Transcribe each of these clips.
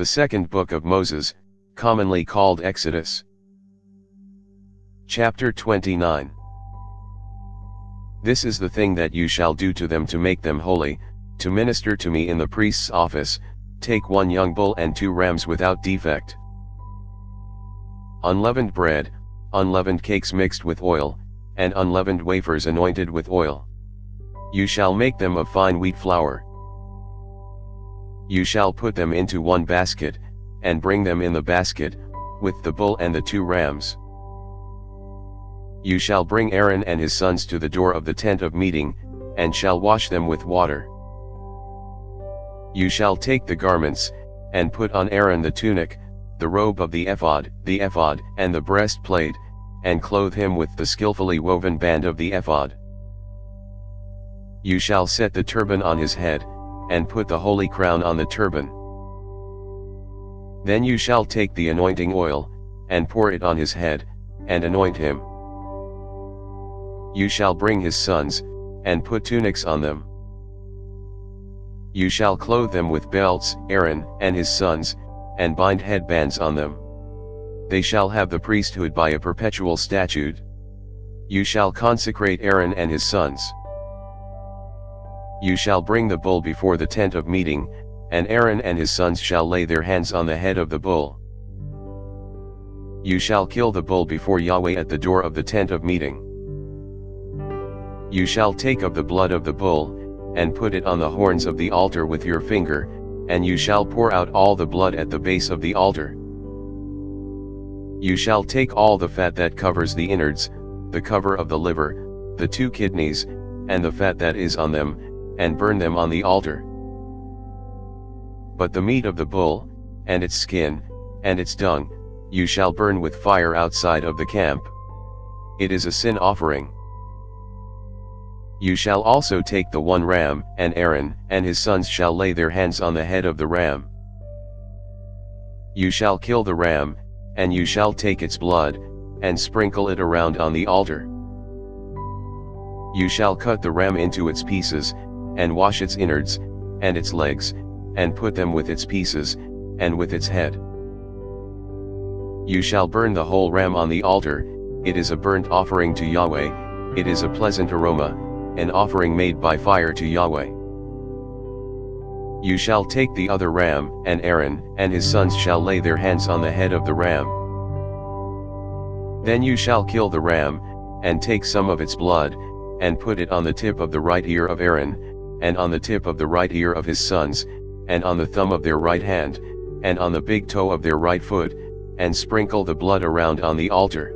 The second book of Moses, commonly called Exodus. Chapter 29. This is the thing that you shall do to them to make them holy, to minister to me in the priest's office. Take 1 young bull and 2 rams without defect. Unleavened bread, unleavened cakes mixed with oil, and unleavened wafers anointed with oil. You shall make them of fine wheat flour. You shall put them into 1 basket, and bring them in the basket, with the bull and the 2 rams. You shall bring Aaron and his sons to the door of the tent of meeting, and shall wash them with water. You shall take the garments, and put on Aaron the tunic, the robe of the ephod, and the breastplate, and clothe him with the skillfully woven band of the ephod. You shall set the turban on his head, and put the holy crown on the turban. Then you shall take the anointing oil, and pour it on his head, and anoint him. You shall bring his sons, and put tunics on them. You shall clothe them with belts, Aaron and his sons, and bind headbands on them. They shall have the priesthood by a perpetual statute. You shall consecrate Aaron and his sons. You shall bring the bull before the tent of meeting, and Aaron and his sons shall lay their hands on the head of the bull. You shall kill the bull before Yahweh at the door of the tent of meeting. You shall take of the blood of the bull, and put it on the horns of the altar with your finger, and you shall pour out all the blood at the base of the altar. You shall take all the fat that covers the innards, the cover of the liver, the 2 kidneys, and the fat that is on them, and burn them on the altar. But the meat of the bull, and its skin, and its dung, you shall burn with fire outside of the camp. It is a sin offering. You shall also take the 1 ram, and Aaron and his sons shall lay their hands on the head of the ram. You shall kill the ram, and you shall take its blood, and sprinkle it around on the altar. You shall cut the ram into its pieces, and wash its innards, and its legs, and put them with its pieces, and with its head. You shall burn the whole ram on the altar. It is a burnt offering to Yahweh, it is a pleasant aroma, an offering made by fire to Yahweh. You shall take the other ram, and Aaron and his sons shall lay their hands on the head of the ram. Then you shall kill the ram, and take some of its blood, and put it on the tip of the right ear of Aaron, and on the tip of the right ear of his sons, and on the thumb of their right hand, and on the big toe of their right foot, and sprinkle the blood around on the altar.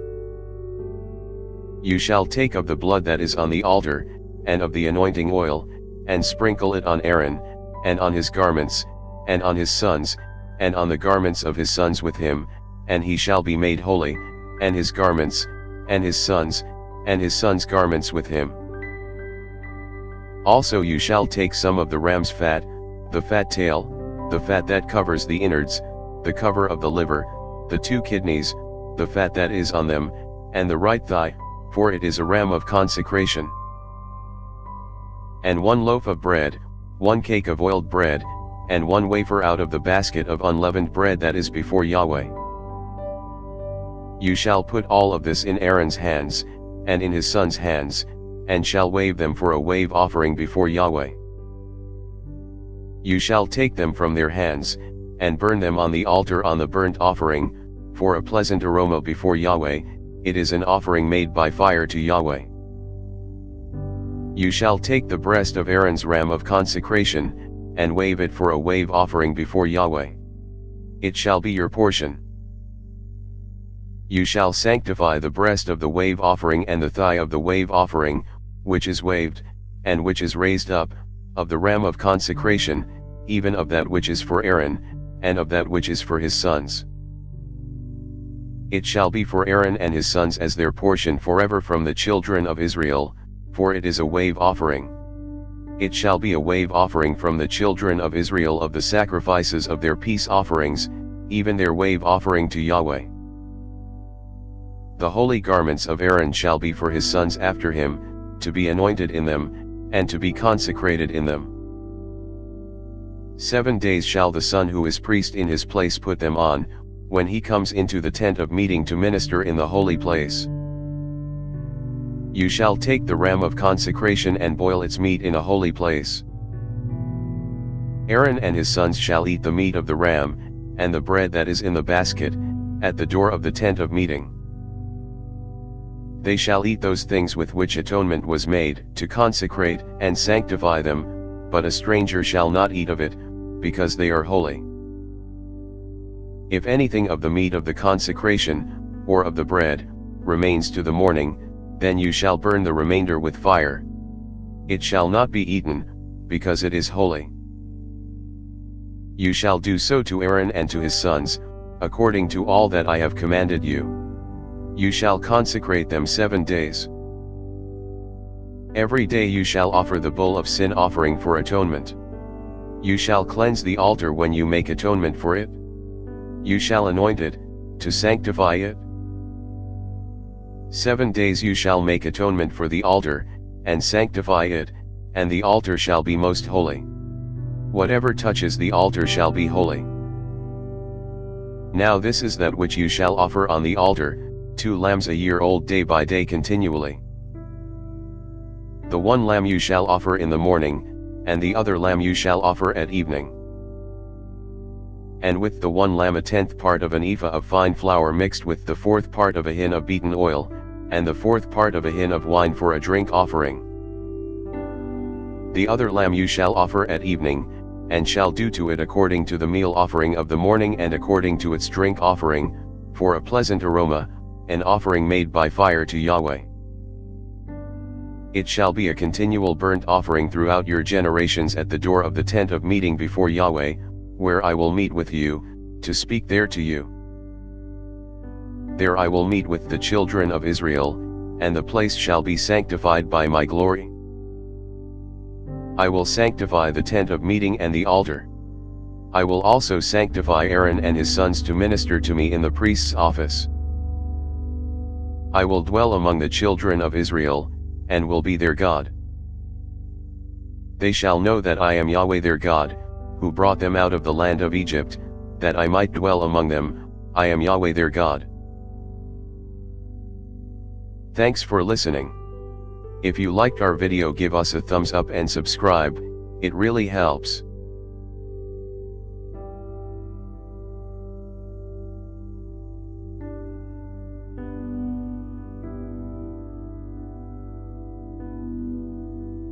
You shall take of the blood that is on the altar, and of the anointing oil, and sprinkle it on Aaron, and on his garments, and on his sons, and on the garments of his sons with him, and he shall be made holy, and his garments, and his sons' garments with him. Also you shall take some of the ram's fat, the fat tail, the fat that covers the innards, the cover of the liver, the 2 kidneys, the fat that is on them, and the right thigh, for it is a ram of consecration. And 1 loaf of bread, 1 cake of oiled bread, and 1 wafer out of the basket of unleavened bread that is before Yahweh. You shall put all of this in Aaron's hands, and in his sons' hands, and shall wave them for a wave offering before Yahweh. You shall take them from their hands, and burn them on the altar on the burnt offering, for a pleasant aroma before Yahweh. It is an offering made by fire to Yahweh. You shall take the breast of Aaron's ram of consecration, and wave it for a wave offering before Yahweh. It shall be your portion. You shall sanctify the breast of the wave offering and the thigh of the wave offering, which is waved, and which is raised up, of the ram of consecration, even of that which is for Aaron, and of that which is for his sons. It shall be for Aaron and his sons as their portion forever from the children of Israel, for it is a wave offering. It shall be a wave offering from the children of Israel of the sacrifices of their peace offerings, even their wave offering to Yahweh. The holy garments of Aaron shall be for his sons after him, to be anointed in them, and to be consecrated in them. 7 days shall the son who is priest in his place put them on, when he comes into the tent of meeting to minister in the holy place. You shall take the ram of consecration and boil its meat in a holy place. Aaron and his sons shall eat the meat of the ram, and the bread that is in the basket, at the door of the tent of meeting. They shall eat those things with which atonement was made, to consecrate and sanctify them, but a stranger shall not eat of it, because they are holy. If anything of the meat of the consecration, or of the bread, remains to the morning, then you shall burn the remainder with fire. It shall not be eaten, because it is holy. You shall do so to Aaron and to his sons, according to all that I have commanded you. You shall consecrate them 7 days. Every day you shall offer the bull of sin offering for atonement. You shall cleanse the altar when you make atonement for it. You shall anoint it, to sanctify it. 7 days you shall make atonement for the altar, and sanctify it, and the altar shall be most holy. Whatever touches the altar shall be holy. Now this is that which you shall offer on the altar, 2 lambs a year old day by day continually. The one lamb you shall offer in the morning, and the other lamb you shall offer at evening. And with the one lamb 1/10 part of an ephah of fine flour mixed with the 1/4 part of a hin of beaten oil, and the 1/4 part of a hin of wine for a drink offering. The other lamb you shall offer at evening, and shall do to it according to the meal offering of the morning and according to its drink offering, for a pleasant aroma, an offering made by fire to Yahweh. It shall be a continual burnt offering throughout your generations at the door of the tent of meeting before Yahweh, where I will meet with you, to speak there to you. There I will meet with the children of Israel, and the place shall be sanctified by my glory. I will sanctify the tent of meeting and the altar. I will also sanctify Aaron and his sons to minister to me in the priest's office. I will dwell among the children of Israel, and will be their God. They shall know that I am Yahweh their God, who brought them out of the land of Egypt, that I might dwell among them. I am Yahweh their God. Thanks for listening. If you liked our video, give us a thumbs up and subscribe, it really helps.